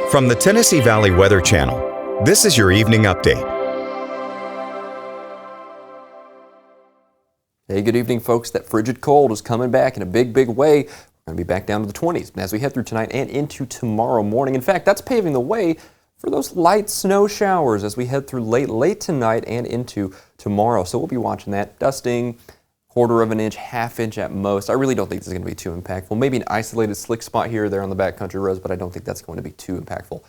From the Tennessee Valley Weather Channel, this is your evening update. Hey, good evening, folks. That frigid cold is coming back in a big, big way. We're going to be back down to the 20s as we head through tonight and into tomorrow morning. In fact, that's paving the way for those light snow showers as we head through late tonight and into tomorrow. So we'll be watching that. Dusting, quarter of an inch, half inch at most. I really don't think this is going to be too impactful. Maybe an isolated slick spot here or there on the backcountry roads, but I don't think that's going to be too impactful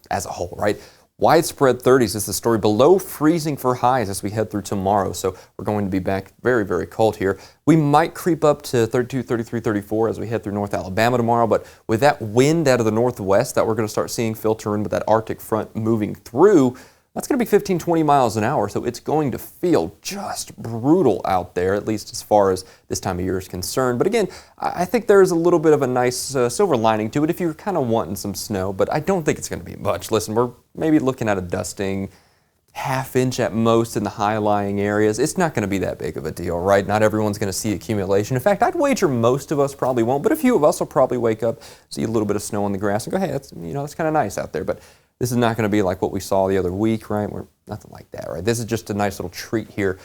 as a whole, right? Widespread 30s is the story. Below freezing for highs as we head through tomorrow. So we're going to be back very, very cold here. We might creep up to 32, 33, 34 as we head through North Alabama tomorrow. But with that wind out of the northwest that we're going to start seeing filter in with that Arctic front moving through, that's going to be 15, 20 miles an hour. So it's going to feel just brutal out there, at least as far as this time of year is concerned. But again, I think there's a little bit of a nice silver lining to it if you're kind of wanting some snow. But I don't think it's going to be much. Listen, we're maybe looking at a dusting, half inch at most in the high-lying areas. It's not going to be that big of a deal, right? Not everyone's going to see accumulation. In fact, I'd wager most of us probably won't. But a few of us will probably wake up, see a little bit of snow on the grass, and go, hey, that's kind of nice out there. But this is not going to be like what we saw the other week, right? Nothing like that, right? This is just a nice little treat here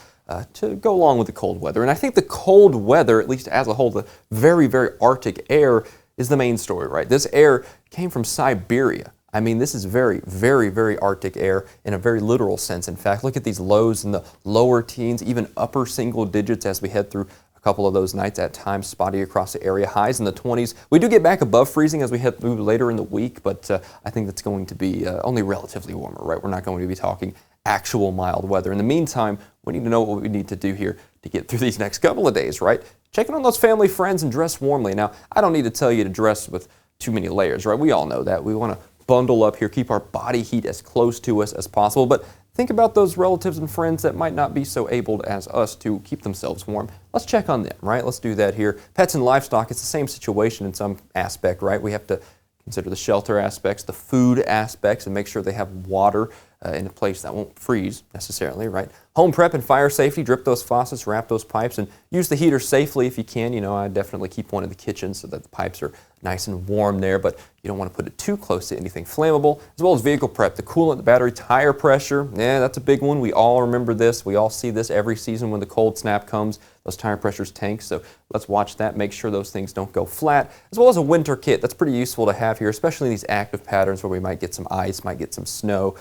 to go along with the cold weather. And I think the cold weather, at least as a whole, the very, very Arctic air is the main story, right? This air came from Siberia. I mean, this is very, very, very Arctic air in a very literal sense. In fact, look at these lows in the lower teens, even upper single digits as we head through couple of those nights at times spotty across the area. Highs in the 20s. We do get back above freezing as we head through later in the week, but I think that's going to be only relatively warmer, right? We're not going to be talking actual mild weather. In the meantime, we need to know what we need to do here to get through these next couple of days, right? Checking on those family, friends, and dress warmly. Now, I don't need to tell you to dress with too many layers, right? We all know that. We want to bundle up here, keep our body heat as close to us as possible, but think about those relatives and friends that might not be so able as us to keep themselves warm. Let's check on them, right? Let's do that here. Pets and livestock, it's the same situation in some aspect, right? We have to consider the shelter aspects, the food aspects, and make sure they have water in a place that won't freeze necessarily, right? Home prep and fire safety, drip those faucets, wrap those pipes, and use the heater safely if you can. I definitely keep one in the kitchen so that the pipes are nice and warm there, but you don't want to put it too close to anything flammable. As well as vehicle prep, the coolant, the battery, tire pressure, that's a big one. We all remember this. We all see this every season when the cold snap comes. Those tire pressures tank, so let's watch that. Make sure those things don't go flat. As well as a winter kit. That's pretty useful to have here, especially in these active patterns where we might get some ice, might get some snow.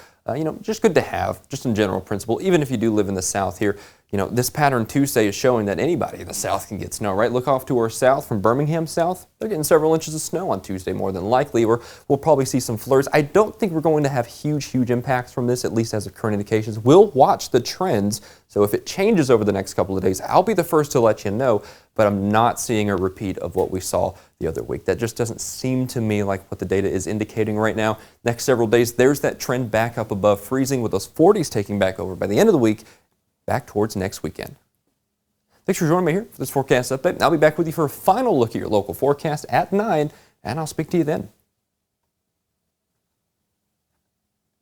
Just good to have, just in general principle, even if you do live in the South here. This pattern Tuesday is showing that anybody in the South can get snow, right? Look off to our south from Birmingham south. They're getting several inches of snow on Tuesday more than likely, or we'll probably see some flurries. I don't think we're going to have huge impacts from this, at least as of current indications. We'll watch the trends, so if it changes over the next couple of days, I'll be the first to let you know, but I'm not seeing a repeat of what we saw the other week. That just doesn't seem to me like what the data is indicating right now. Next several days, there's that trend back up above freezing with those 40s taking back over by the end of the week, back towards next weekend. Thanks for joining me here for this forecast update. I'll be back with you for a final look at your local forecast at 9, and I'll speak to you then.